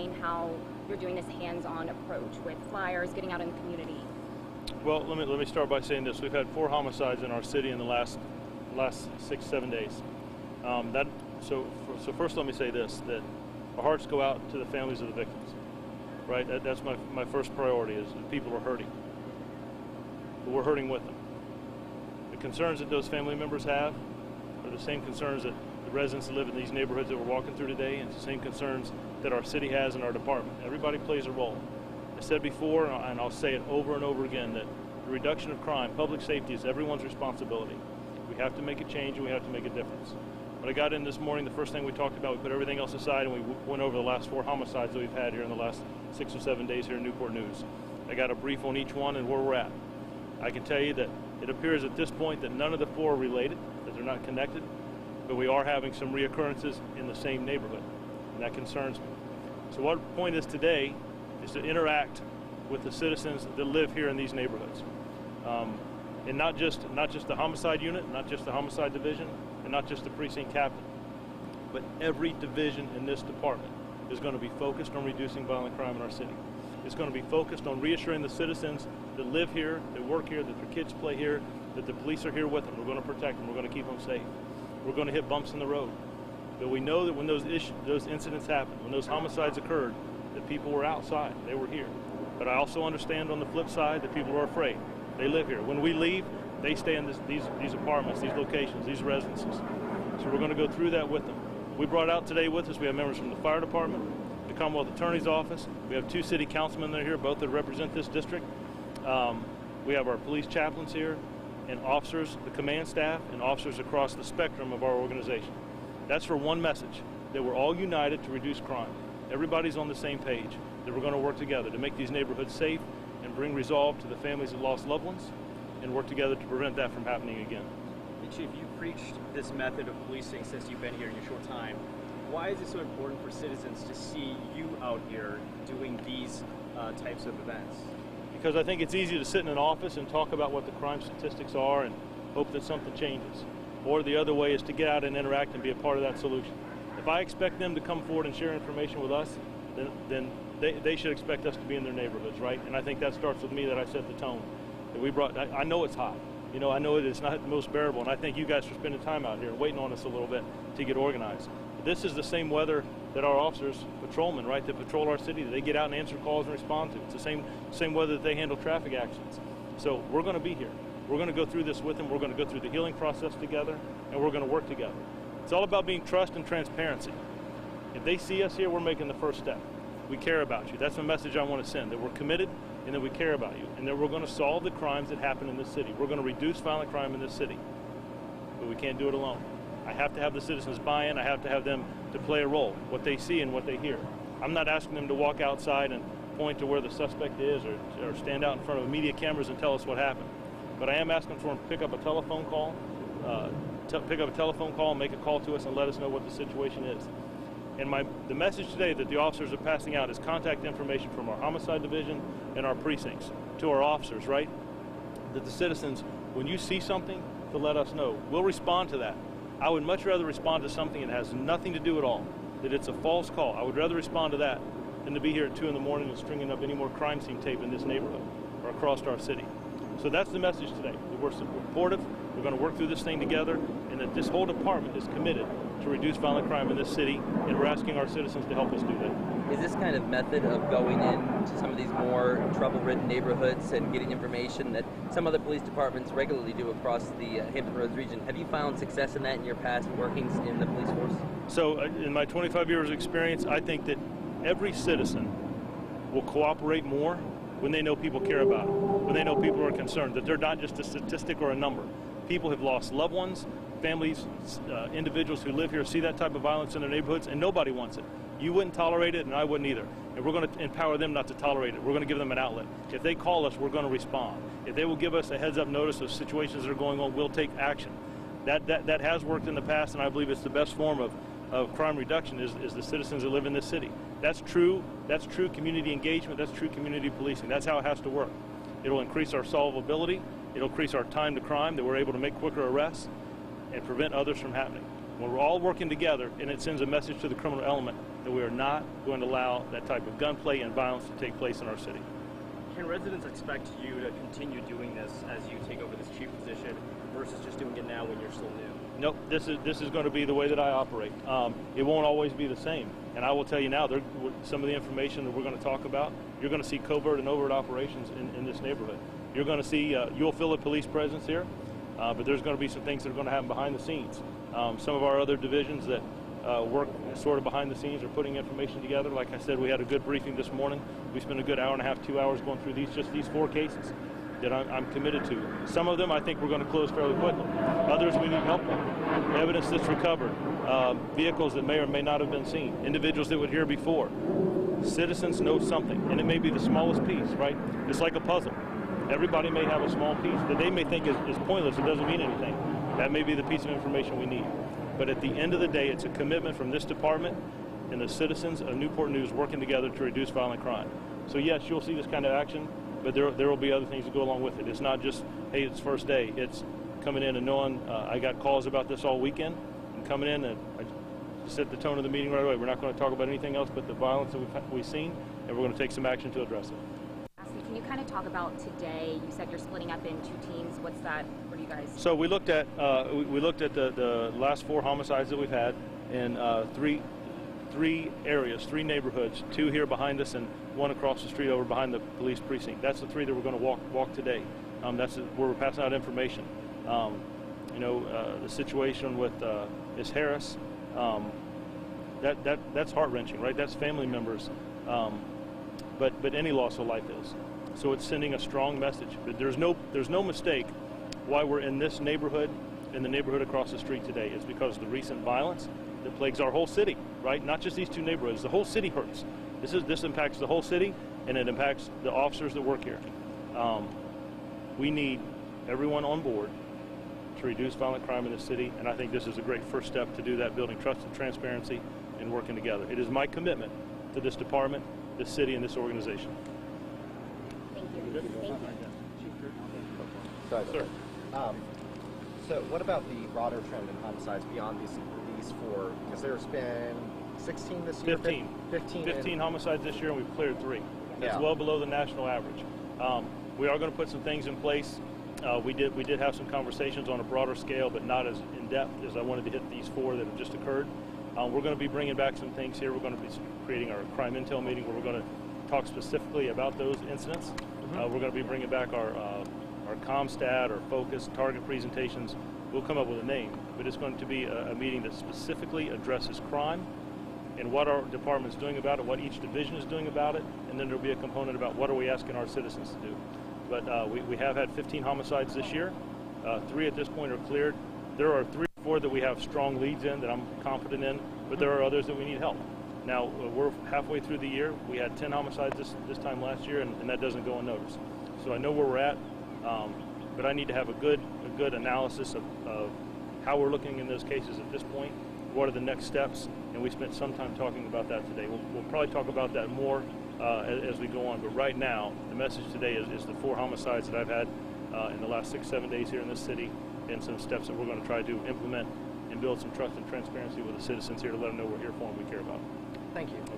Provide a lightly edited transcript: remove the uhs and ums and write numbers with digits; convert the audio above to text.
explain how you're doing this hands-on approach with flyers, getting out in the community? Well, let me start by saying this. We've had 4 homicides in our city in the last 6-7 days. So first let me say this, that our hearts go out to the families of the victims, right? That's my first priority, is that people are hurting. But we're hurting with them. The concerns that those family members have are the same concerns that the residents that live in these neighborhoods that we're walking through today, and it's the same concerns that our city has in our department. Everybody plays a role. I said before, and I'll say it over and over again, that the reduction of crime, public safety, is everyone's responsibility. We have to make a change and we have to make a difference. When I got in this morning, the first thing we talked about, we put everything else aside and we went over the last 4 homicides that we've had here in the last 6 or 7 days here in Newport News. I got a brief on each one and where we're at. I can tell you that it appears at this point that none of the 4 are related, that they're not connected, but we are having some reoccurrences in the same neighborhood, and that concerns me. So what the point is today is to interact with the citizens that live here in these neighborhoods. And not just the homicide unit, not just the homicide division, and not just the precinct captain, but every division in this department is going to be focused on reducing violent crime in our city. It's going to be focused on reassuring the citizens that live here, that work here, that their kids play here, that the police are here with them. We're going to protect them. We're going to keep them safe. We're going to hit bumps in the road. But we know that when those incidents happened, when those homicides occurred, that people were outside. They were here. But I also understand on the flip side that people are afraid. They live here. When we leave, they stay in these apartments, these locations, these residences. So we're going to go through that with them. We brought out today with us, we have members from the fire department, the Commonwealth Attorney's Office. We have 2 city councilmen that are here, both that represent this district. We have our police chaplains here, and officers, the command staff, and officers across the spectrum of our organization. That's for one message, that we're all united to reduce crime. Everybody's on the same page, that we're going to work together to make these neighborhoods safe and bring resolve to the families that lost loved ones, and work together to prevent that from happening again. And Chief, you've preached this method of policing since you've been here in your short time. Why is it so important for citizens to see you out here doing these types of events? Because I think it's easy to sit in an office and talk about what the crime statistics are and hope that something changes. Or the other way is to get out and interact and be a part of that solution. If I expect them to come forward and share information with us, then they should expect us to be in their neighborhoods, right? And I think that starts with me, that I set the tone. That we brought. I know it's hot. You know, I know it's not the most bearable, and I thank you guys for spending time out here and waiting on us a little bit to get organized. But this is the same weather that our officers, patrolmen, right, that patrol our city, that they get out and answer calls and respond to. It's the same weather that they handle traffic accidents. So we're going to be here. We're going to go through this with them. We're going to go through the healing process together, and we're going to work together. It's all about being trust and transparency. If they see us here, we're making the first step. We care about you. That's the message I want to send, that we're committed and that we care about you, and that we're going to solve the crimes that happen in this city. We're going to reduce violent crime in this city, but we can't do it alone. I have to have the citizens buy in. I have to have them to play a role, what they see and what they hear. I'm not asking them to walk outside and point to where the suspect is or stand out in front of media cameras and tell us what happened. But I am asking for them to pick up a telephone call, and make a call to us and let us know what the situation is. And the message today that the officers are passing out is contact information from our homicide division and our precincts to our officers, right? That the citizens, when you see something, to let us know. We'll respond to that. I would much rather respond to something that has nothing to do at all, that it's a false call. I would rather respond to that than to be here at 2 in the morning and stringing up any more crime scene tape in this neighborhood or across our city. So that's the message today, that we're supportive, we're going to work through this thing together, and that this whole department is committed to reduce violent crime in this city, and we're asking our citizens to help us do that. Is this kind of method of going into some of these more trouble-ridden neighborhoods and getting information that some other police departments regularly do across the Hampton Roads region, have you found success in that in your past workings in the police force? So in my 25 years of experience, I think that every citizen will cooperate more when they know people care about them, when they know people are concerned, that they're not just a statistic or a number. People have lost loved ones, families, individuals who live here see that type of violence in their neighborhoods, and nobody wants it. You wouldn't tolerate it, and I wouldn't either. And we're going to empower them not to tolerate it. We're going to give them an outlet. If they call us, we're going to respond. If they will give us a heads-up notice of situations that are going on, we'll take action. That has worked in the past, and I believe it's the best form of crime reduction is the citizens that live in this city. That's true community engagement. That's true community policing. That's how it has to work. It'll increase our solvability. It'll increase our time to crime, that we're able to make quicker arrests and prevent others from happening. When we're all working together and it sends a message to the criminal element that we are not going to allow that type of gunplay and violence to take place in our city. Can residents expect you to continue doing this as you take over this chief position versus just doing it now when you're still new? Nope, this is going to be the way that I operate. It won't always be the same. And I will tell you now, some of the information that we're going to talk about, you're going to see covert and overt operations in this neighborhood. You're going to see, you'll feel a police presence here, but there's going to be some things that are going to happen behind the scenes. Some of our other divisions that work sort of behind the scenes are putting information together. Like I said, we had a good briefing this morning. We spent a good hour and a half, 2 hours going through just these 4 cases that I'm committed to. Some of them I think we're going to close fairly quickly. Others we need help on. Evidence that's recovered, vehicles that may or may not have been seen, individuals that were here before. Citizens know something, and it may be the smallest piece, right? It's like a puzzle. Everybody may have a small piece that they may think is pointless. It doesn't mean anything. That may be the piece of information we need. But at the end of the day, it's a commitment from this department and the citizens of Newport News working together to reduce violent crime. So yes, you'll see this kind of action, but there will be other things that go along with it. It's not just, hey, it's first day. It's coming in and knowing, I got calls about this all weekend, and coming in and I set the tone of the meeting right away. We're not going to talk about anything else but the violence that we've seen, and we're going to take some action to address it. Can you kind of talk about today? You said you're splitting up in 2 teams. What's that? What are you guys? So we looked at the last 4 homicides that we've had in three areas, 3 neighborhoods, 2 here behind us and 1 across the street over behind the police precinct. That's the 3 that we're going to walk today. That's where we're passing out information. The situation with Ms. Harris, that's heart-wrenching, right? That's family members, but any loss of life is. So it's sending a strong message. But there's no mistake why we're in this neighborhood and the neighborhood across the street today. It's because of the recent violence that plagues our whole city, right? Not just these 2 neighborhoods. The whole city hurts. This impacts the whole city, and it impacts the officers that work here. We need everyone on board to reduce violent crime in the city, and I think this is a great first step to do that, building trust and transparency and working together. It is my commitment to this department, this city, and this organization. Thank you. Thank you. Sorry. Sir. So what about the broader trend in homicides beyond these 4? Because there's been 16 this year? 15. 15 homicides this year, and we've cleared 3. That's Yeah. well below the national average. We are going to put some things in place. We did have some conversations on a broader scale, but not as in-depth as I wanted to hit these 4 that have just occurred. We're going to be bringing back some things here. We're going to be creating our crime intel meeting where we're going to talk specifically about those incidents. We're going to be bringing back our ComStat or focus target presentations. We'll come up with a name, but it's going to be a meeting that specifically addresses crime and what our department's doing about it, what each division is doing about it, and then there'll be a component about what are we asking our citizens to do. But we have had 15 homicides this year. 3 at this point are cleared. There are 3 or 4 that we have strong leads in that I'm confident in, but there are others that we need help. Now, we're halfway through the year. We had 10 homicides this time last year, and that doesn't go unnoticed. So I know where we're at, but I need to have a good analysis of how we're looking in those cases at this point. What are the next steps? And we spent some time talking about that today. We'll probably talk about that more as we go on. But right now, the message today is the 4 homicides that I've had in the last 6-7 days here in this city, and some steps that we're going to try to implement and build some trust and transparency with the citizens here to let them know we're here for them, we care about them. Thank you. Okay.